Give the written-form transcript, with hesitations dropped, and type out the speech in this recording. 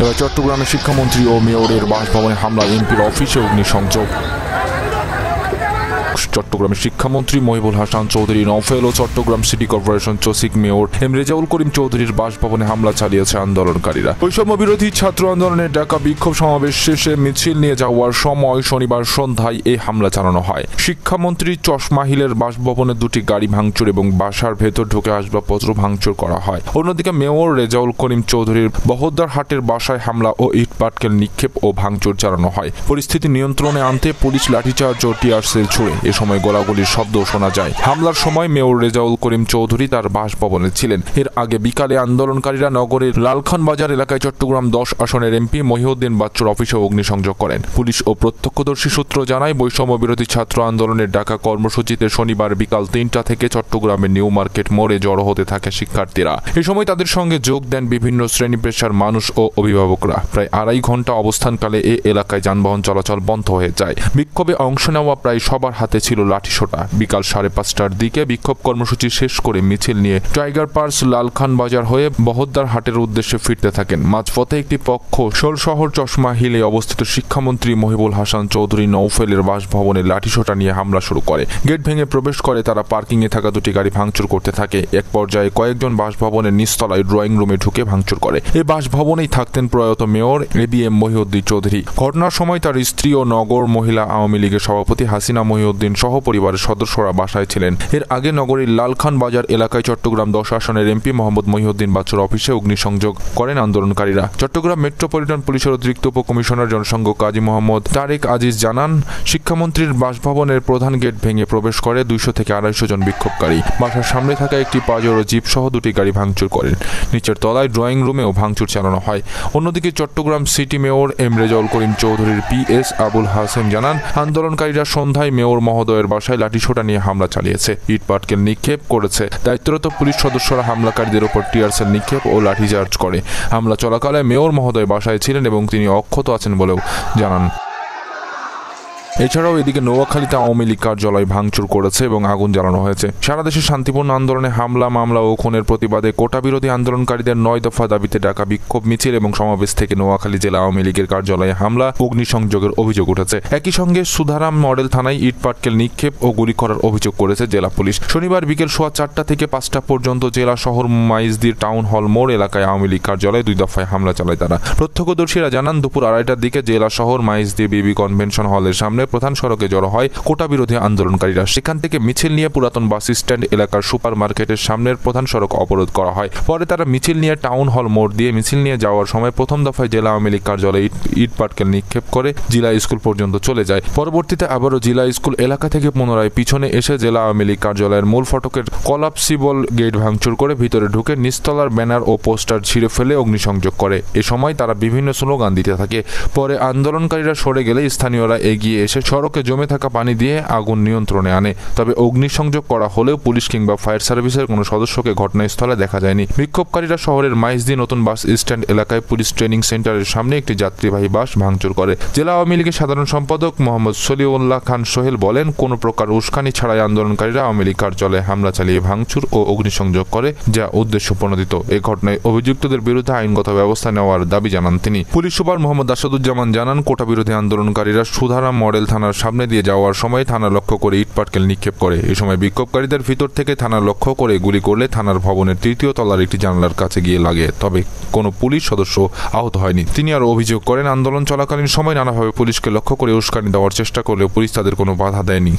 এবার চট্টগ্রামে শিক্ষামন্ত্রী ও মেয়রের বাসভবনে হামলা, এমপির অফিসে অগ্নিসংযোগ। চট্টগ্রামের শিক্ষামন্ত্রী মহিবুল হাসান চৌধুরী নওফেল ও Chattogram city corporation Chasik mayor M Rezaul Karim চৌধুরীর বাসভবনে হামলা চালিয়েছে আন্দোলনকারীরা। বৈষম্য বিরোধী ছাত্র আন্দোলনের ডাকা বিক্ষোভ সমাবেশ শেষে মিছিল নিয়ে যাওয়ার সময় শনিবার সন্ধ্যায় এই হামলা চালানো হয়। শিক্ষামন্ত্রী চশমা হিলের বাসভবনে দুটি গাড়ি ভাঙচুর এবং বাসার ভেতর ঢুকে আসবাবপত্র ভাঙচুর করা হয়। অন্যদিকে মেয়র রেজাউল করিম চৌধুরীর বহদ্দার হাটের বাসায় হামলা ও ইটপাটকেল নিক্ষেপ ও ভাঙচুর চালানো হয়। পরিস্থিতি নিয়ন্ত্রণে আনতে পুলিশ লাঠিচার্জ ও টিয়ার সেল ছুড়ে এ সময় গোলাগুলির শব্দ শোনা যায়। হামলার সময় মেয়র রেজাউল করিম চৌধুরী তার বাসভবনে ছিলেন। এর আগে বিকালে আন্দোলনকারীরা নগরের লালখান বাজার এলাকায় চট্টগ্রাম 10 আসনের এমপি মহিউদ্দিন বাচ্চুর অফিসে অগ্নিসংযোগ করেন। পুলিশ ও প্রত্যক্ষদর্শী সূত্র জানায়, বৈষম্য বিরোধী ছাত্র আন্দোলনের ডাকা কর্মসূচিতে শনিবার বিকাল 3টা থেকে চট্টগ্রামের নিউ মার্কেট মোড়ে জড়ো হতে থাকে শিক্ষার্থীরা। এ সময় তাদের সঙ্গে যোগ দেন বিভিন্ন শ্রেণী পেশার মানুষ ও অভিভাবকরা। প্রায় 2.5 ঘন্টা অবস্থানকালে এ এলাকায় যানবাহন চলাচল বন্ধ হয়ে যায়। বিক্ষোভে অংশ নেওয়া প্রায় সবার হাতে ছিল লাঠিসোঁটা। বিকাল 5:30টার দিকে বিক্ষোভ কর্মসূচি শেষ করে মিছিল নিয়ে টাইগার পার্স লালখান বাজার হয়ে বহদ্দার হাটের উদ্দেশ্যে ফিরতে থাকেন। মাঝপথে একটি পক্ষ শোলশহর চশমা হিলে অবস্থিত শিক্ষামন্ত্রী মহিবুল হাসান চৌধুরী নওফেলের বাসভবনে লাঠিসোঁটা নিয়ে হামলা শুরু করে। গেট ভেঙে প্রবেশ করে তারা পার্কিংয়ে থাকা দুটি গাড়ি ভাঙচুর করতে থাকে। এক পর্যায়ে কয়েকজন বাসভবনের নিচতলায় ড্রয়িং রুমে ঢুকে ভাঙচুর করে। এই বাসভবনেই থাকতেন প্রয়াত মেয়র এবিএম মহিউদ্দিন চৌধুরী। ঘটনার সময় তার স্ত্রী ও নগর মহিলা আওয়ামী লীগের সভাপতি হাসিনা মহিউদ্দিন সহ পরিবারের সদস্যরা বাসায় ছিলেন। এর আগে নগরীর লালখান বাজার এলাকায় চট্টগ্রাম 10 আসনের এমপি মোহাম্মদ মহিউদ্দিন বাচ্চুর অফিসে অগ্নিসংযোগ করেন আন্দোলনকারীরা। চট্টগ্রাম মেট্রোপলিটন পুলিশের অতিরিক্ত উপকমিশনার জনসংঘ কাজী মোহাম্মদ তারেক আজিজ জানান, শিক্ষামন্ত্রীর বাসভবনের প্রধান গেট ভেঙে প্রবেশ করে 200 থেকে 250 জন বিক্ষোভকারী। বাসার সামনে থাকা একটি পাজেরো জিপ সহ দুটি গাড়ি ভাঙচুর করেন। নিচের তলায় ড্রয়িং রুমেও ভাঙচুর চালানো হয়। অন্যদিকে Chattogram city mayor M Rezaul Karim চৌধুরীর পিএস আবুল হাসেম জানান, আন্দোলনকারীরা সন্ধ্যায় মেয়র মহোদয়ের বাসায় লাঠিসোঁটা নিয়ে হামলা চালিয়েছে, ইটপাটকেল নিক্ষেপ করেছে। দায়িত্বরত পুলিশ সদস্যরা হামলাকারীদের উপর টিয়ার সেল নিক্ষেপ ও লাঠিচার্জ করে। হামলা চলাকালে মেয়র মহোদয় বাসায় ছিলেন এবং তিনি অক্ষত আছেন বলেও জানান। এছাড়াও এদিকে নোয়াখালীতে আওয়ামী লীগ কার্যালয় ভাঙচুর করেছে এবং আগুন জ্বালানো হয়েছে। সারা দেশে শান্তিপূর্ণ আন্দোলনে হামলা, মামলা ও খুনের প্রতিবাদে কোটা বিরোধী আন্দোলনকারীদের 9 দফা দাবিতে ডাকা বিক্ষোভ মিছিল এবং সমাবেশ থেকে নোয়াখালী জেলা আওয়ামী লীগের কার্যালয়ে হামলা, অগ্নিসংযোগের অভিযোগ উঠেছে। একই সঙ্গে সুধারাম মডেল থানায় ইটপাটকেল নিক্ষেপ ও গুলি করার অভিযোগ করেছে জেলা পুলিশ। শনিবার বিকেল 4:15 থেকে 5টা পর্যন্ত জেলা শহর মাইজদির টাউন হল মোড় এলাকায় আওয়ামী লীগ কার্যালয়ে 2 দফায় হামলা চালায় তারা। প্রত্যক্ষদর্শীরা জানান, দুপুর 2:30টার দিকে জেলা শহর মাইজদি বিবি কনভেনশন হলের সামনে প্রধান সড়কে জড়ো হয় কোটা বিরোধী আন্দোলনকারীরা। সেখান থেকে মিছিল নিয়ে পুরাতন বাস স্ট্যান্ড এলাকার সুপার মার্কেটের সামনের প্রধান সড়ক অবরোধ করা হয়। পরে তারা মিছিল নিয়ে টাউন হল মোড় দিয়ে মিছিল নিয়ে যাওয়ার সময় প্রথম দফায় জেলা আওয়ামী লীগ কার্যালয়ে ইটপাটকেল নিক্ষেপ করে জিলা স্কুল পর্যন্ত চলে যায়। পরবর্তীতে আবারও জিলা স্কুল এলাকা থেকে পুনরায় পিছনে এসে জেলা আওয়ামী লীগ কার্যালয়ের মূল ফটকের কলাপসিবল গেট ভাঙচুর করে ভিতরে ঢুকে নিচতলার ব্যানার ও পোস্টার ছিঁড়ে ফেলে অগ্নিসংযোগ করে। এ সময় তারা বিভিন্ন স্লোগান দিতে থাকে। পরে আন্দোলনকারীরা সরে গেলে স্থানীয়রা এগিয়ে এসে সড়কে জমে থাকা পানি দিয়ে আগুন নিয়ন্ত্রণে আনে। তবে অগ্নিসংযোগ করা হলেও পুলিশ কিংবা ফায়ার সার্ভিসের কোনো সদস্যকে ঘটনাস্থলে দেখা যায়নি। বিক্ষোভকারীরা শহরের মাইজদি নতুন বাস স্ট্যান্ড এলাকায় পুলিশ ট্রেনিং সেন্টারের সামনে একটি যাত্রীবাহী বাস ভাঙচুর করে। জেলা আওয়ামী লীগের সাধারণ সম্পাদক মোহাম্মদ সলিউল্লাহ খান সোহেল বলেন, কোনো প্রকার উস্কানি ছাড়াই আন্দোলনকারীরা আওয়ামী লীগ কার্যালয়ে হামলা চালিয়ে ভাঙচুর ও অগ্নিসংযোগ করে, যা উদ্দেশ্য প্রণোদিত। এ ঘটনায় অভিযুক্তদের বিরুদ্ধে আইনগত ব্যবস্থা নেওয়ার দাবি জানান তিনি। পুলিশ সুপার মোহাম্মদ আসাদুজ্জামান জানান, কোটা বিরোধী আন্দোলনকারীরা সুধারাম মডেল থানার সামনে দিয়ে যাওয়ার সময় থানা লক্ষ্য করে ইটপাটকেল নিক্ষেপ করে। এই সময় বিক্ষোভকারীদের ভিতর থেকে থানা লক্ষ্য করে গুলি করলে থানার ভবনের 3য় তলার একটি জানালার কাছে গিয়ে লাগে। তবে কোনো পুলিশ সদস্য আহত হয়নি। তিনি আরও অভিযোগ করেন, আন্দোলন চলাকালীন সময় নানাভাবে পুলিশকে লক্ষ্য করে উস্কানি দেওয়ার চেষ্টা করলেও পুলিশ তাদের কোনো বাধা দেয়নি।